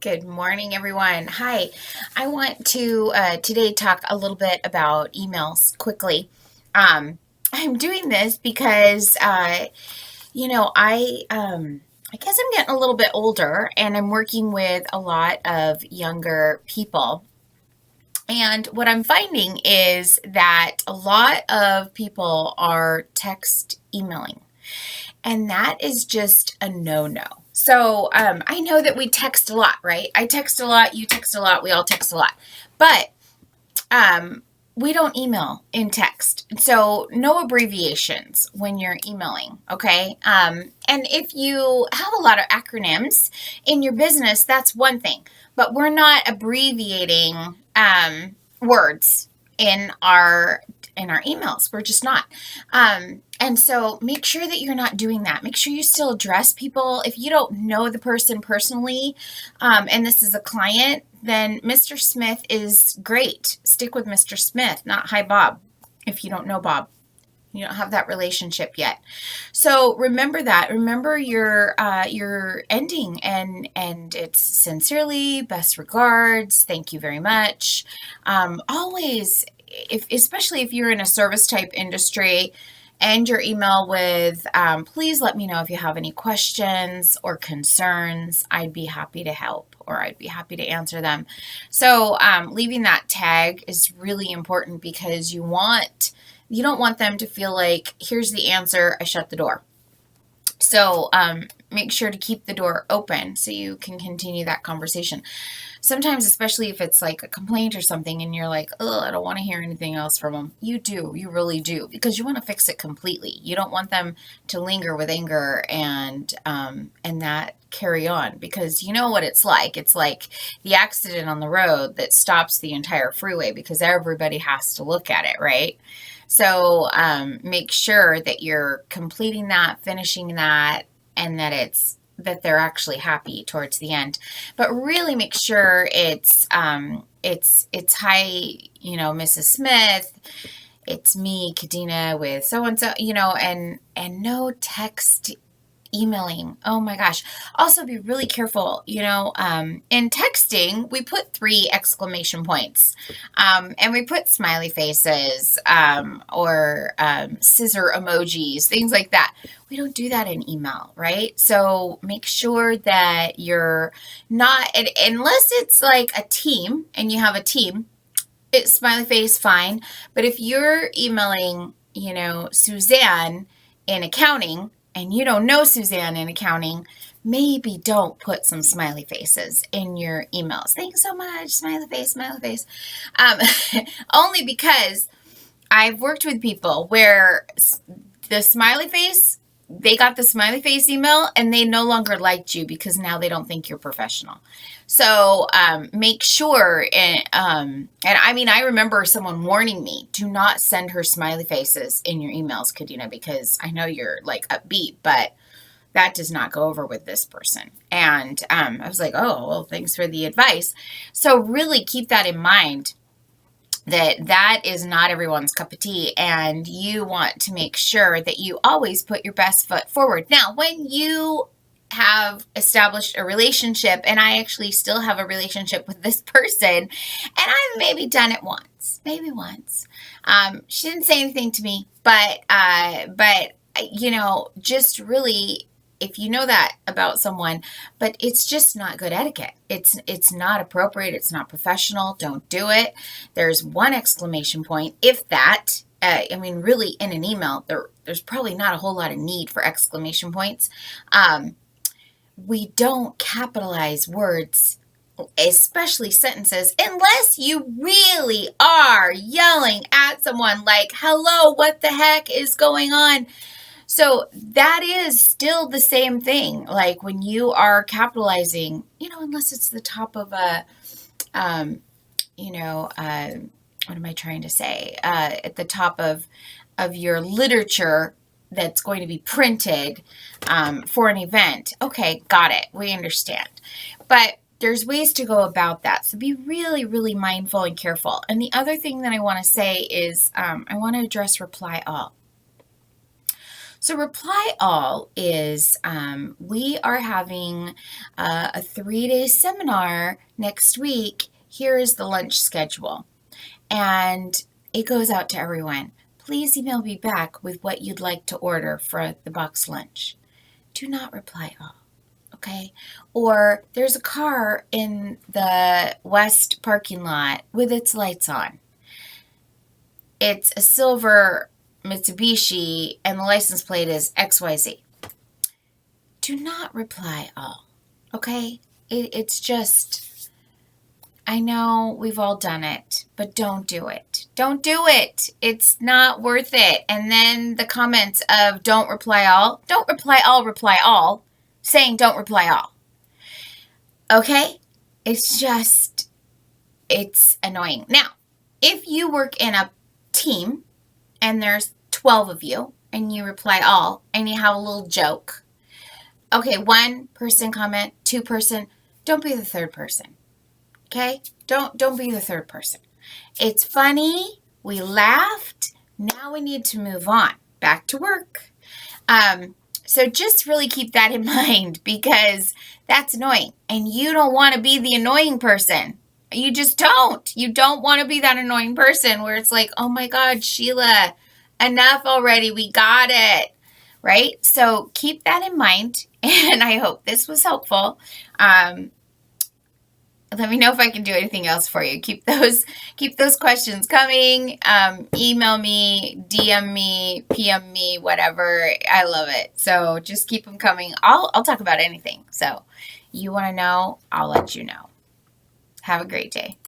Good morning, everyone. Hi. I want to today talk a little bit about emails quickly. I'm doing this because I guess I'm getting a little bit older, and I'm working with a lot of younger people. And what I'm finding is that a lot of people are text emailing. And that is just a no-no. So I know that we text a lot, right? I text a lot, you text a lot, we all text a lot. But um, we don't email in text. So no abbreviations when you're emailing, okay? And if you have a lot of acronyms in your business, that's one thing. But we're not abbreviating words in our emails. We're just not. And so make sure that you're not doing that. Make sure you still address people. If you don't know the person personally, and this is a client, then Mr. Smith is great. Stick with Mr. Smith, not hi Bob, if you don't know Bob. You don't have that relationship yet. So remember that. Remember your ending, and it's sincerely, best regards, thank you very much. Always, especially if you're in a service type industry, end your email with please let me know if you have any questions or concerns. I'd be happy to help, or I'd be happy to answer them. So leaving that tag is really important because you don't want them to feel like, here's the answer, I shut the door. So make sure to keep the door open so you can continue that conversation. Sometimes, especially if it's like a complaint or something and you're like, oh, I don't want to hear anything else from them. You really do, because you want to fix it completely. You don't want them to linger with anger and that carry on, because you know what it's like. It's like the accident on the road that stops the entire freeway because everybody has to look at it, right? So make sure that you're completing that, finishing that, and that they're actually happy towards the end. But really make sure it's hi, Mrs. Smith. It's me, Kadena, with so and so, and no text emailing. Oh my gosh. Also be really careful. In texting, we put 3 exclamation points, and we put smiley faces, or scissor emojis, things like that. We don't do that in email, right? So make sure that you're not, unless it's like a team and you have a team, it's smiley face, fine. But if you're emailing, Suzanne in accounting, and you don't know Suzanne in accounting, maybe don't put some smiley faces in your emails. Thanks so much, smiley face, smiley face. Um, Only because I've worked with people where the smiley face, they got the smiley face email and they no longer liked you because now they don't think you're professional. So make sure, and I mean, I remember someone warning me, do not send her smiley faces in your emails, Kadena, because I know you're like upbeat, but that does not go over with this person. And I was like, oh, well, thanks for the advice. So really keep that in mind, that is not everyone's cup of tea, and you want to make sure that you always put your best foot forward. Now, when you have established a relationship, and I actually still have a relationship with this person, and I've maybe done it once, maybe once. She didn't say anything to me, but just really, if you know that about someone, but it's just not good etiquette. It's not appropriate. It's not professional. Don't do it. There's 1 exclamation point, if that. Really, in an email, there's probably not a whole lot of need for exclamation points. We don't capitalize words, especially sentences, unless you really are yelling at someone like, hello, what the heck is going on? So that is still the same thing. Like when you are capitalizing, unless it's the top of a, what am I trying to say? At the top of your literature that's going to be printed for an event. Okay, got it. We understand. But there's ways to go about that. So be really, really mindful and careful. And the other thing that I want to say is I want to address reply all. So reply all is we are having a 3-day seminar next week. Here is the lunch schedule. And it goes out to everyone. Please email me back with what you'd like to order for the box lunch. Do not reply all. Okay. Or there's a car in the west parking lot with its lights on. It's a silver Mitsubishi and the license plate is XYZ. Do not reply all. Okay. It's just, I know we've all done it, but don't do it. Don't do it. It's not worth it. And then the comments of don't reply all, reply all, saying don't reply all. Okay? It's just, it's annoying. Now, if you work in a team and there's 12 of you and you reply all and you have a little joke, okay, one person comment, two person, don't be the third person. Okay? Don't be the third person. It's funny. We laughed. Now we need to move on. Back to work. So just really keep that in mind because that's annoying. And you don't want to be the annoying person. You just don't. You don't want to be that annoying person where it's like, oh my God, Sheila, enough already. We got it. Right? So keep that in mind. And I hope this was helpful. Let me know if I can do anything else for you. Keep those questions coming. Email me, DM me, PM me, whatever. I love it. So just keep them coming. I'll talk about anything. So you want to know, I'll let you know. Have a great day.